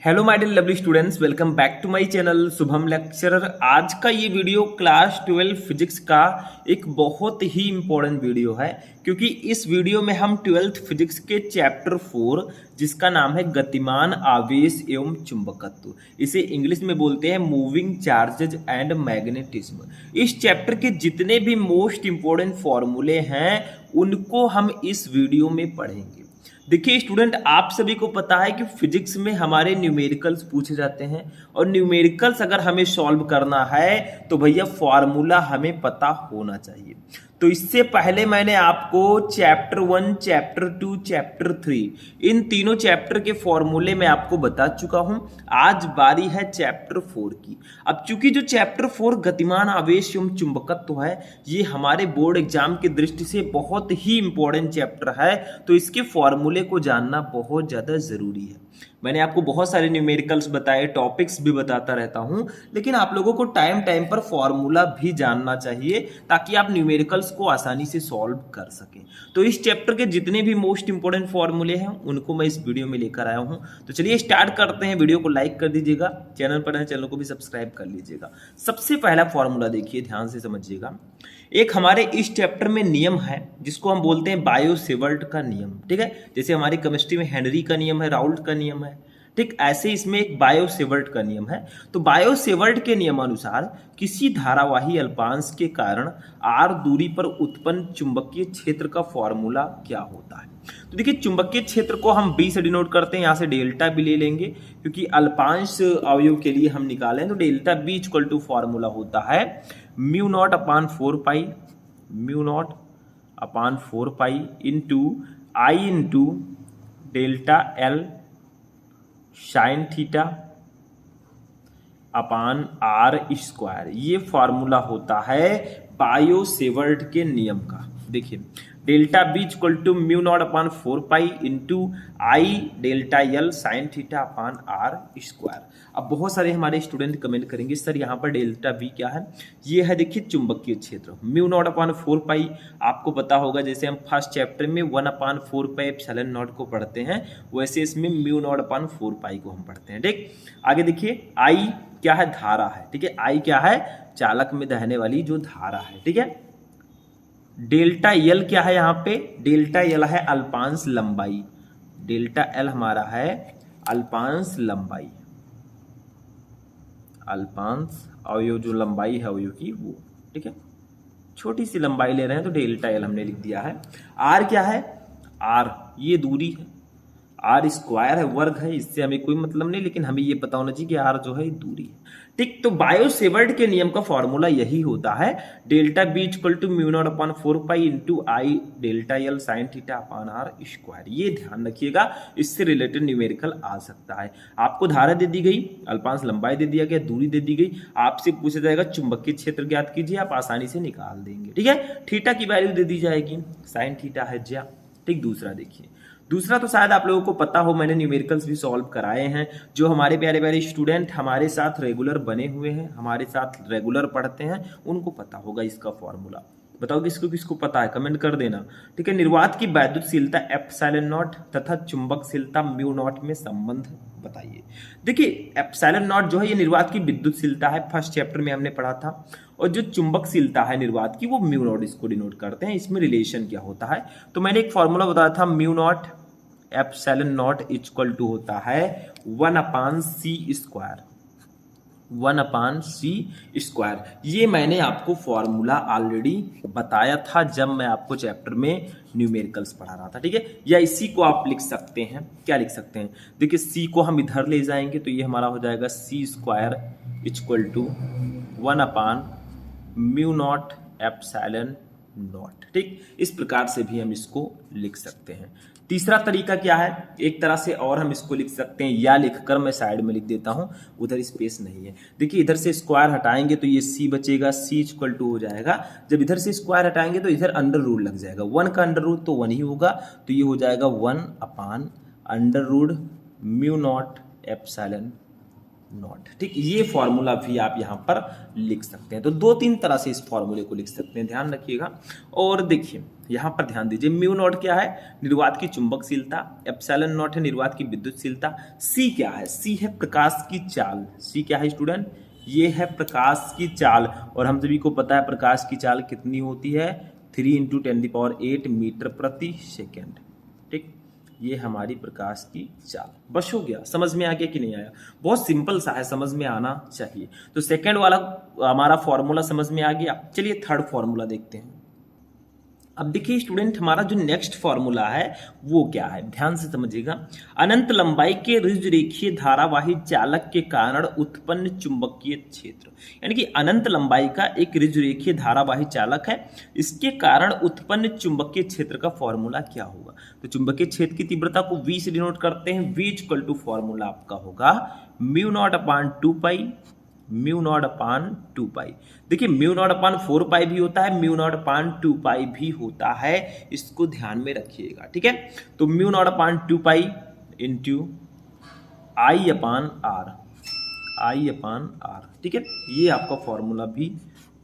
Hello my dear lovely students, welcome back to my channel Shubham lecturer. आज का ये video class 12 physics का एक बहुत ही इंपॉर्टेंट वीडियो है, क्योंकि इस वीडियो में हम 12th फिजिक्स के चैप्टर 4 जिसका नाम है गतिमान आवेश एवं चुंबकत्व, इसे इंग्लिश में बोलते हैं मूविंग चार्जेज एंड मैग्नेटिज्म। इस चैप्टर के जितने भी मोस्ट इंपॉर्टेंट फॉर्मूले हैं उनको हम इस वीडियो में पढ़ेंगे। देखिए स्टूडेंट, आप सभी को पता है कि फिजिक्स में हमारे न्यूमेरिकल्स पूछे जाते हैं, और न्यूमेरिकल्स अगर हमें सॉल्व करना है तो भैया फॉर्मूला हमें पता होना चाहिए। तो इससे पहले मैंने आपको चैप्टर 1, चैप्टर 2, चैप्टर 3 इन तीनों चैप्टर के फॉर्मूले में आपको बता चुका हूं। आज बारी है चैप्टर 4 की। अब चूंकि जो चैप्टर 4 गतिमान आवेश एवं चुंबकत्व है, ये हमारे बोर्ड एग्जाम की दृष्टि से बहुत ही इंपॉर्टेंट चैप्टर है, तो इसके फॉर्मूले को जानना बहुत ज्यादा जरूरी है। मैंने आपको बहुत सारे न्यूमेरिकल्स बताए, टॉपिक्स भी बताता रहता हूं, लेकिन आप लोगों को टाइम टाइम पर फॉर्मूला भी जानना चाहिए ताकि आप न्यूमेरिकल्स को आसानी से सॉल्व कर सकें। तो इस चैप्टर के जितने भी मोस्ट इंपोर्टेंट फॉर्मूले हैं उनको मैं इस वीडियो में लेकर आया हूं। तो चलिए स्टार्ट करते हैं। वीडियो को लाइक कर दीजिएगा, चैनल पर चैनल को भी सब्सक्राइब कर लीजिएगा। सबसे पहला फॉर्मूला देखिए, ध्यान से समझिएगा। एक हमारे इस चैप्टर में नियम है जिसको हम बोलते हैं बायो-सेवर्ट का नियम, ठीक है। जैसे हमारी केमिस्ट्री में हेनरी का नियम है, राउल्ट का नियम है, ठीक ऐसे इसमें एक बायो-सेवर्ट का नियम है। तो बायो-सेवर्ट के नियमानुसार किसी धारावाही अल्पांश के कारण r दूरी पर उत्पन्न चुंबकीय क्षेत्र का फॉर्मूला क्या होता है। तो देखिए, चुंबकीय क्षेत्र को हम b से डिनोट करते हैं, यहाँ से डेल्टा भी ले लेंगे क्योंकि अल्पांश अवयव के लिए हम निकालें। तो delta b equal to formula होता है mu naught upon 4 pi into I into delta L sine theta upon R square. ये फॉर्मूला होता है बायो-सेवर्ट के नियम का। देखिए, delta B equal to mu naught upon 4 pi into I delta L sine theta upon R square. अब बहुत सारे हमारे स्टूडेंट कमेंट करेंगे, सर यहाँ पर डेल्टा बी क्या है। ये है देखिए चुंबकीय क्षेत्र। म्यू नॉट अपान 4 पाई आपको पता होगा, जैसे हम फर्स्ट चैप्टर में 1 अपान 4 पाई एप्सिलॉन नॉट को पढ़ते हैं, वैसे इसमें म्यू नॉट अपान 4 पाई को हम पढ़ते हैं, ठीक। आगे देखिए, आई क्या है, धारा है, ठीक है। आई क्या है, चालक में बहने वाली जो धारा है, ठीक है। डेल्टा एल क्या है, यहाँ पे डेल्टा एल है अल्पांश लंबाई। डेल्टा एल हमारा है अल्पांश लंबाई, अल्पांश अवयव जो लंबाई है अवयव की वो, ठीक है। छोटी सी लंबाई ले रहे हैं तो डेल्टा एल हमने लिख दिया है। आर क्या है, आर ये दूरी है, आर स्क्वायर है, वर्ग है, इससे हमें कोई मतलब नहीं, लेकिन हमें ये पता होना चाहिए कि आर जो है दूरी है, ठीक। तो बायो-सेवर्ट के नियम का फॉर्मूला यही होता है delta B equal to mu naught upon 4 pi into I delta L sine theta upon R square. ये ध्यान रखिएगा, इससे रिलेटेड न्यूमेरिकल आ सकता है। आपको धारा दे दी गई, अल्पांश लंबाई दे दिया गया, दूरी दे दी गई, आपसे पूछा जाएगा चुंबकीय क्षेत्र ज्ञात कीजिए, आप आसानी से निकाल देंगे, ठीक है। थीटा की वैल्यू दे दी जाएगी, साइन थीटा है ज्या, ठीक। दूसरा देखिए, दूसरा तो शायद आप लोगों को पता हो, मैंने न्यूमेरिकल्स भी सॉल्व कराए हैं। जो हमारे प्यारे प्यारे स्टूडेंट हमारे साथ रेगुलर बने हुए हैं, हमारे साथ रेगुलर पढ़ते हैं, उनको पता होगा इसका फॉर्मूला। बताओ किसको किसको पता है, कमेंट कर देना, ठीक है। निर्वात की वैद्युतशीलता एप्सिलॉन नॉट तथा चुंबकशीलता म्यू नॉट में संबंध बताइए। देखिए, एप्सिलॉन नॉट जो है ये निर्वात की विद्युतशीलता है, फर्स्ट चैप्टर में हमने पढ़ा था, और जो चुंबकशीलता है निर्वात की वो म्यू नॉट, इसको डिनोट करते हैं। इसमें रिलेशन क्या होता है, तो मैंने एक फॉर्मूला बताया था, mu not epsilon naught equal to होता है 1 अपान सी स्क्वायर, 1 अपान सी स्क्वायर। ये मैंने आपको फॉर्मूला ऑलरेडी बताया था जब मैं आपको चैप्टर में न्यूमेरिकल्स पढ़ा रहा था, ठीक है। या इसी को आप लिख सकते हैं, क्या लिख सकते हैं, देखिए सी को हम इधर ले जाएंगे तो ये हमारा हो जाएगा C square equal to 1 upon mu not epsilon not, ठीक। इस प्रकार से भी हम इसको लिख सकते हैं। तीसरा तरीका क्या है, एक तरह से और हम इसको लिख सकते हैं, या लिखकर मैं साइड में लिख देता हूं, उधर स्पेस नहीं है। देखिए, इधर से स्क्वायर हटाएंगे तो ये सी बचेगा, सी इक्वल टू हो जाएगा, जब इधर से स्क्वायर हटाएंगे तो इधर अंडर रूट लग जाएगा, 1 का अंडर रूट तो 1 ही होगा, तो ये हो जाएगा 1 upon under root mu not epsilon not. ठीक, ये फॉर्मूला भी आप यहाँ पर लिख सकते हैं। तो 2-3 तरह से इस फॉर्मूले को लिख सकते हैं, ध्यान रखिएगा। और देखिए यहाँ पर ध्यान दीजिए, म्यू नॉट क्या है, निर्वात की चुंबकशीलता, एप्सिलॉन नॉट है निर्वात की विद्युतशीलता, सी क्या है, सी है प्रकाश की चाल। सी क्या है स्टूडेंट, ये है प्रकाश की चाल। और हम सभी को पता है प्रकाश की चाल कितनी होती है, 3 × 10⁸ मीटर प्रति सेकेंड। ठीक, ये हमारी प्रकाश की चाल। बस हो गया, समझ में आ गया कि नहीं आया? बहुत सिंपल सा है, समझ में आना चाहिए। तो सेकंड वाला हमारा फॉर्मूला समझ में आ गया। चलिए थर्ड फॉर्मूला देखते हैं। अब देखिए स्टूडेंट, हमारा जो नेक्स्ट फॉर्मूला है वो क्या है, ध्यान से समझिएगा। अनंत लंबाई के ऋजुरेखीय धारावाही चालक के कारण उत्पन्न चुंबकीय क्षेत्र, यानी कि अनंत लंबाई का एक ऋजुरेखीय धारावाही चालक है, इसके कारण उत्पन्न चुंबकीय क्षेत्र का फॉर्मूला क्या होगा? तो चुंबकीय क्षेत्र की तीव्रता को V से डिनोट करते हैं। V इक्वल टू फॉर्मूला आपका होगा μ0/2π, μ0/2π। देखिए μ0/4π भी होता है, μ0/2π भी होता है, इसको ध्यान में रखिएगा। ठीक है, तो μ0/2π इंटू I/R, I/R। ठीक है, ये आपका फॉर्मूला भी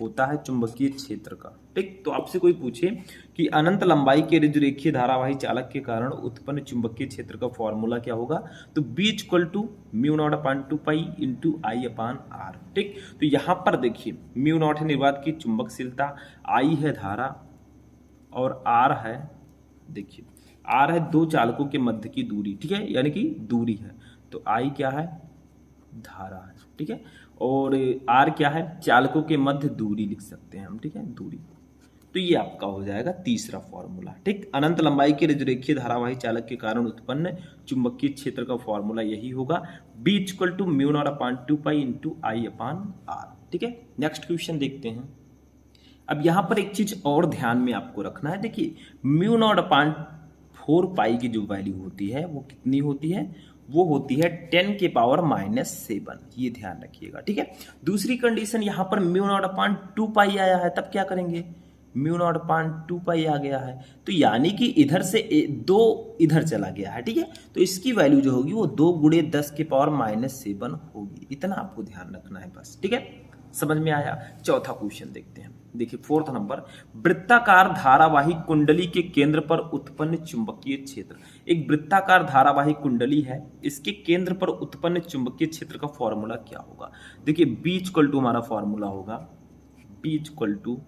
होता है चुंबकीय क्षेत्र का। ठीक, तो आपसे कोई पूछे कि अनंत लंबाई के ऋजुरेखीय धारावाही चालक के कारण उत्पन्न चुंबकीय क्षेत्र का फॉर्मूला क्या होगा, तो B equal to μ0/2π into I/R। ठीक, तो यहाँ पर देखिए μ0 है निर्वात की चुंबकशीलता, I है धारा और R है, देखिए R है दो चालकों के मध्य की दूरी। ठीक है, यानी कि दूरी है, तो I क्या है, धारा है। ठीक है, और R क्या है, चालकों के मध्य दूरी लिख सकते हैं हम। ठीक है, दूरी। तो ये आपका हो जाएगा तीसरा फॉर्मूला। ठीक, अनंत लंबाई के ऋजुरेखीय धारावाही चालक के कारण उत्पन्न चुंबकीय क्षेत्र का फॉर्मूला यही होगा, B equal to μ0/2π into I/R। ठीक है, नेक्स्ट क्वेश्चन देखते हैं। अब यहाँ पर एक चीज और ध्यान में आपको रखना है। देखिए μ0/4π की जो वैल्यू होती है वो कितनी होती है, वो होती है 10⁻⁷। ये ध्यान रखिएगा। ठीक है, दूसरी कंडीशन यहाँ पर μ0/2π आया है, तब क्या करेंगे, μ0/2π आ गया है, तो यानी कि इधर से 2 इधर चला गया है। ठीक है, तो इसकी वैल्यू जो होगी वो 2 × 10⁻⁷ होगी। इतना आपको ध्यान रखना है बस। ठीक है, समझ में आया? चौथा क्वेश्चन देखते हैं। देखिए 4th नंबर, वृत्ताकार धारावाही कुंडली के केंद्र पर उत्पन्न चुंबकीय क्षेत्र। एक वृत्ताकार धारावाही कुंडली है, इसके केंद्र पर उत्पन्न चुंबकीय क्षेत्र का फॉर्मूला क्या होगा? देखिए B इक्वल टू हमारा फॉर्मूला होगा, B इक्वल टू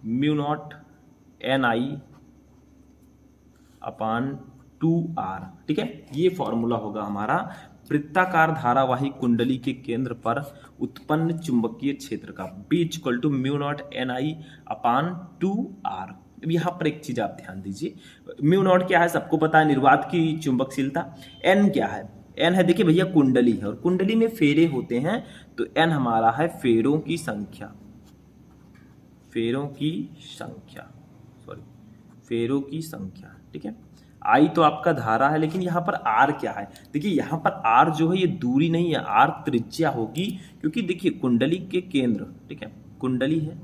μ0NI/2R। ठीक है, ये फॉर्मूला होगा हमारा वृत्ताकार धारावाही कुंडली के केंद्र पर उत्पन्न चुंबकीय क्षेत्र का। B equal to μ0NI/2R। अब यहाँ पर एक चीज आप ध्यान दीजिए, μ0 क्या है सबको पता है, निर्वात की चुंबकशीलता। N क्या है, N है देखिए भैया कुंडली है, और कुंडली में फेरे होते हैं, तो N हमारा है फेरों की संख्या, फेरों की संख्या, सॉरी फेरों की संख्या। ठीक है, I तो आपका धारा है, लेकिन यहाँ पर R क्या है, देखिए यहाँ पर R जो है ये दूरी नहीं है, R त्रिज्या होगी, क्योंकि देखिए कुंडली के केंद्र, ठीक है कुंडली है,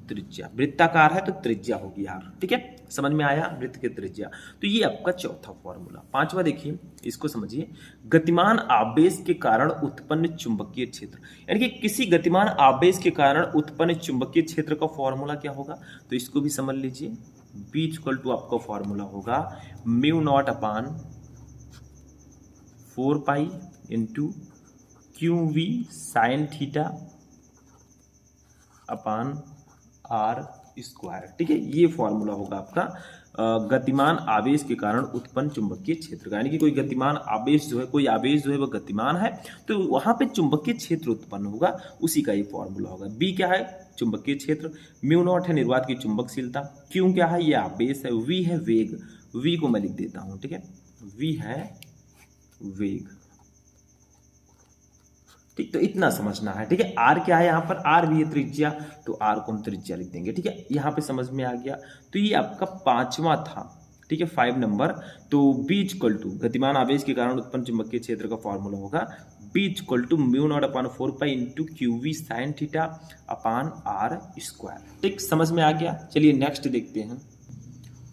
त्रिज्या, वृत्ताकार है तो त्रिज्या होगी R। ठीक है, समझ में आया, वृत्त की त्रिज्या। तो ये आपका चौथा फॉर्मूला। पांचवा देखिए, इसको समझिए, गतिमान आवेश के कारण उत्पन्न चुंबकीय क्षेत्र, यानी कि किसी गतिमान आवेश के कारण उत्पन्न चुंबकीय क्षेत्र का फॉर्मूला क्या होगा, तो इसको भी समझ लीजिए। B इक्वल टू आपका फॉर्मूला होगा μ0/4π इंटू QV sin θ/R²। ठीक है, ये फॉर्मूला होगा आपका गतिमान आवेश के कारण उत्पन्न चुंबकीय क्षेत्र का, यानी कि कोई गतिमान आवेश जो है, कोई आवेश जो है वो गतिमान है, तो वहां पे चुंबकीय क्षेत्र उत्पन्न होगा, उसी का ये फॉर्मूला होगा। B क्या है, चुंबकीय क्षेत्र, μ0 है निर्वात की चुंबकशीलता, Q क्या है, ये आवेश है, V है वेग, V को मैं लिख देता हूं। ठीक है, V है वेग। ठीक, तो इतना समझना है। ठीक है, R क्या है, यहाँ पर R भी है त्रिज्या, तो R को हम त्रिज्या लिख देंगे। ठीक है, यहाँ पे समझ में आ गया। तो ये आपका पांचवा था। ठीक है, 5 नंबर। तो B इक्वल टू गतिमान आवेश के कारण उत्पन्न चुंबकीय क्षेत्र का फॉर्मूला होगा B equal to μ0/4π into QV sin θ/R²। ठीक, समझ में आ गया। चलिए नेक्स्ट देखते हैं।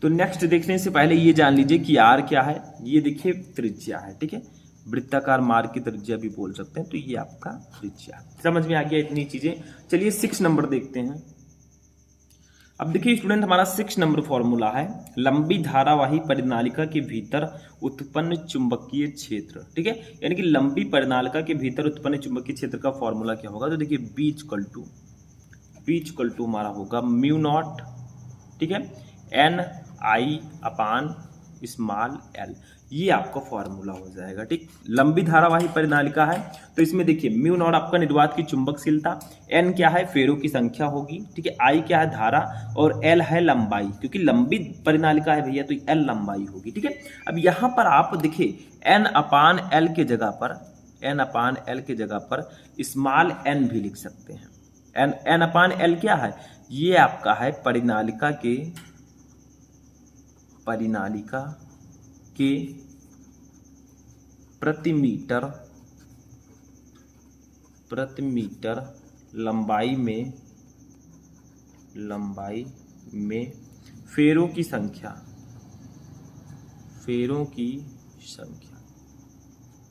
तो नेक्स्ट देखने से पहले ये जान लीजिए कि R क्या है, ये देखिए त्रिज्या है। ठीक है, वृत्ताकार मार्ग की त्रिज्या भी बोल सकते हैं। तो ये आपका त्रिज्या, समझ में आ गया इतनी चीजें। चलिए 6 नंबर देखते हैं। अब देखिए स्टूडेंट, हमारा 6 नंबर फॉर्मूला है लंबी धारावाही परिनालिका के भीतर उत्पन्न चुंबकीय क्षेत्र। ठीक है, यानी कि लंबी परिनालिका के भीतर उत्पन्न चुंबकीय क्षेत्र का फॉर्मूला क्या होगा? तो देखिए बी इक्वल टू हमारा होगा म्यू नॉट, ठीक है, एन आई अपान स्मॉल एल, ये आपका फॉर्मूला हो जाएगा। ठीक, लंबी धारावाही परिनालिका है तो इसमें देखिए म्यू नॉट आपका निर्वात की चुंबकशीलता, एन क्या है फेरों की संख्या होगी, ठीक है, आई क्या है धारा, और एल है लंबाई, क्योंकि लंबी परिनालिका है भैया तो एल लंबाई होगी। ठीक है, अब यहां पर आप देखिए एन अपान एल के जगह पर स्मॉल एन भी लिख सकते हैं। एन अपान एल क्या है? ये आपका है परिनालिका के प्रति मीटर लंबाई में फेरों की संख्या।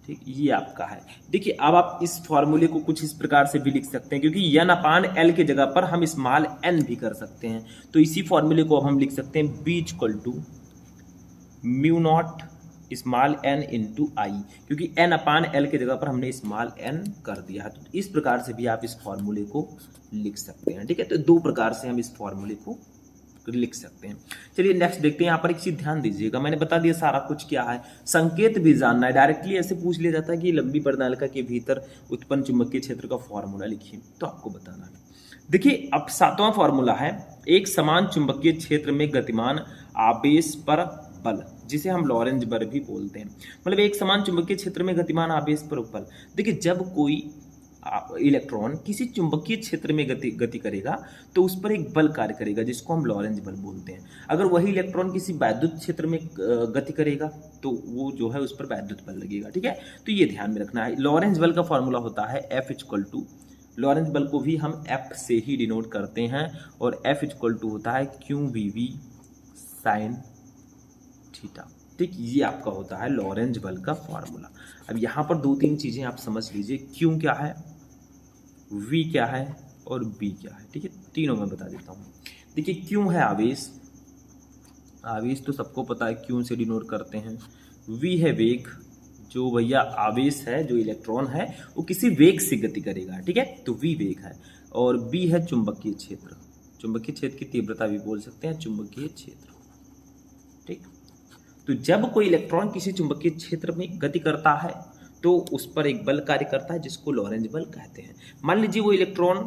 ठीक, ये आपका है। देखिए अब आप इस फॉर्मूले को कुछ इस प्रकार से भी लिख सकते हैं, क्योंकि एन अपान एल के जगह पर हम स्मॉल एन भी कर सकते हैं। तो इसी फॉर्मूले को अब हम लिख सकते हैं B equal to mu not small N into I, क्योंकि एन अपान एल के जगह पर हमने स्मॉल एन कर दिया है। तो इस प्रकार से भी आप इस फॉर्मूले को लिख सकते हैं। ठीक है, तो 2 प्रकार से हम इस फॉर्मूले को लिख सकते हैं। चलिए नेक्स्ट देखते हैं। यहाँ पर एक चीज ध्यान दीजिएगा, मैंने बता दिया सारा कुछ क्या है, संकेत भी जानना है। डायरेक्टली ऐसे पूछ लिया जाता है कि लंबी परिनालिका के भीतर उत्पन्न चुंबकीय क्षेत्र का फॉर्मूला लिखिए, तो आपको बताना है। देखिए अब 7वां फॉर्मूला है एक समान चुंबकीय क्षेत्र में गतिमान आवेश पर बल, जिसे हम लॉरेंज बल भी बोलते हैं। मतलब एक समान चुंबकीय क्षेत्र में गतिमान आवेश पर बल। देखिए जब कोई इलेक्ट्रॉन किसी चुंबकीय क्षेत्र में गति करेगा तो उस पर एक बल कार्य करेगा, जिसको हम लॉरेंज बल बोलते हैं। अगर वही इलेक्ट्रॉन किसी वैद्युत क्षेत्र में गति करेगा तो वो जो है उस पर वैद्युत बल लगेगा। ठीक है, तो ये ध्यान में रखना है। लॉरेंज बल का फॉर्मूला होता है F इक्वल टू, लॉरेंज बल को भी हम F से ही डिनोट करते हैं, और F इक्वल टू होता है QVV साइन थीटा। ठीक, ये आपका होता है लॉरेंज बल का फॉर्मूला। अब यहाँ पर 2-3 चीजें आप समझ लीजिए, Q क्या है, V क्या है और B क्या है। ठीक है, तीनों मैं बता देता हूँ। देखिए Q है आवेश तो सबको पता है Q से डिनोट करते हैं। V है वेग, जो भैया आवेश है, जो इलेक्ट्रॉन है वो किसी वेग से गति करेगा। ठीक है, तो V वेग है। और B है चुंबकीय क्षेत्र, चुंबकीय क्षेत्र की तीव्रता भी बोल सकते हैं चुंबकीय क्षेत्र। ठीक, तो जब कोई इलेक्ट्रॉन किसी चुंबकीय क्षेत्र में गति करता है तो उस पर एक बल कार्य करता है, जिसको लॉरेंज बल कहते हैं। मान लीजिए वो इलेक्ट्रॉन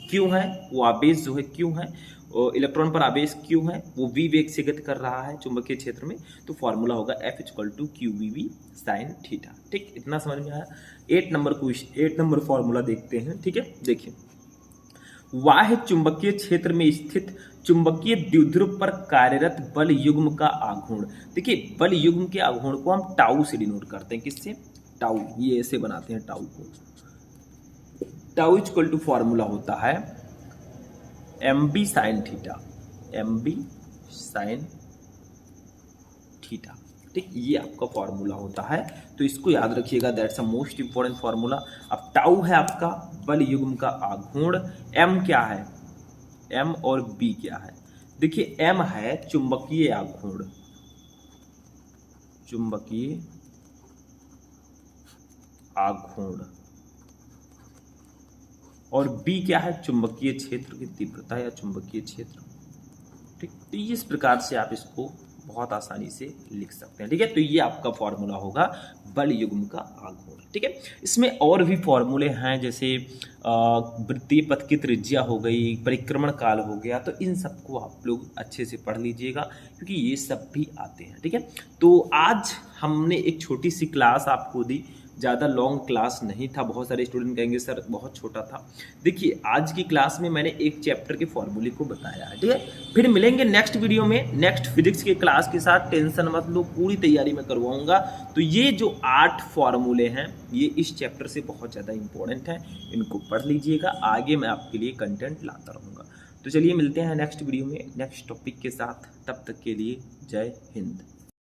क्यों है, वो आवेश जो है क्यों है, और इलेक्ट्रॉन पर आवेश क्यों है, वो V वेग से गति कर रहा है चुंबकीय क्षेत्र में, तो फॉर्मूला होगा F equal to QVV sine theta. ठीक, इतना समझ में आया। 8 नंबर फॉर्मूला देखते हैं। ठीक है, देखिए बाह्य चुंबकीय क्षेत्र में स्थित चुंबकीय द्विध्रुव पर कार्यरत बल युग्म का आघूर्ण। देखिए बल युग्म के आघूर्ण को हम टाउ से डिनोट करते हैं। किससे? टाउ, ये ऐसे बनाते हैं टाउ को। टाउ इक्वल टू फॉर्मूला होता है MB sine theta, MB sign theta. ठीक, ये आपका फॉर्मूला होता है, तो इसको याद रखिएगा, that's a most important formula. अब टाउ है आपका बल युग्म का आघूर्ण, M क्या है, M और B क्या है। देखिए M है चुंबकीय आघूर्ण, चुंबकीय आघूर्ण, और B क्या है, चुंबकीय क्षेत्र की तीव्रता या चुंबकीय क्षेत्र। ठीक, तो इस प्रकार से आप इसको बहुत आसानी से लिख सकते हैं। ठीक है, तो ये आपका फॉर्मूला होगा बल युग्म का आघूर्ण। ठीक है, इसमें और भी फॉर्मूले हैं, जैसे वृत्तीय पथ की त्रिज्या हो गई, परिक्रमण काल हो गया, तो इन सबको आप लोग अच्छे से पढ़ लीजिएगा, क्योंकि ये सब भी आते हैं। ठीक है, तो आज हमने एक छोटी सी क्लास आपको दी, ज़्यादा लॉन्ग क्लास नहीं था। बहुत सारे स्टूडेंट कहेंगे सर बहुत छोटा था। देखिए आज की क्लास में मैंने एक चैप्टर के फॉर्मूले को बताया है। ठीक है, फिर मिलेंगे नेक्स्ट वीडियो में नेक्स्ट फिजिक्स के क्लास के साथ। टेंशन मत लो, पूरी तैयारी मैं करवाऊंगा। तो ये जो 8 फॉर्मूले हैं ये इस चैप्टर से बहुत ज़्यादा इंपॉर्टेंट हैं, इनको पढ़ लीजिएगा। आगे मैं आपके लिए कंटेंट लाता रहूँगा। तो चलिए मिलते हैं नेक्स्ट वीडियो में नेक्स्ट टॉपिक के साथ। तब तक के लिए जय हिंद।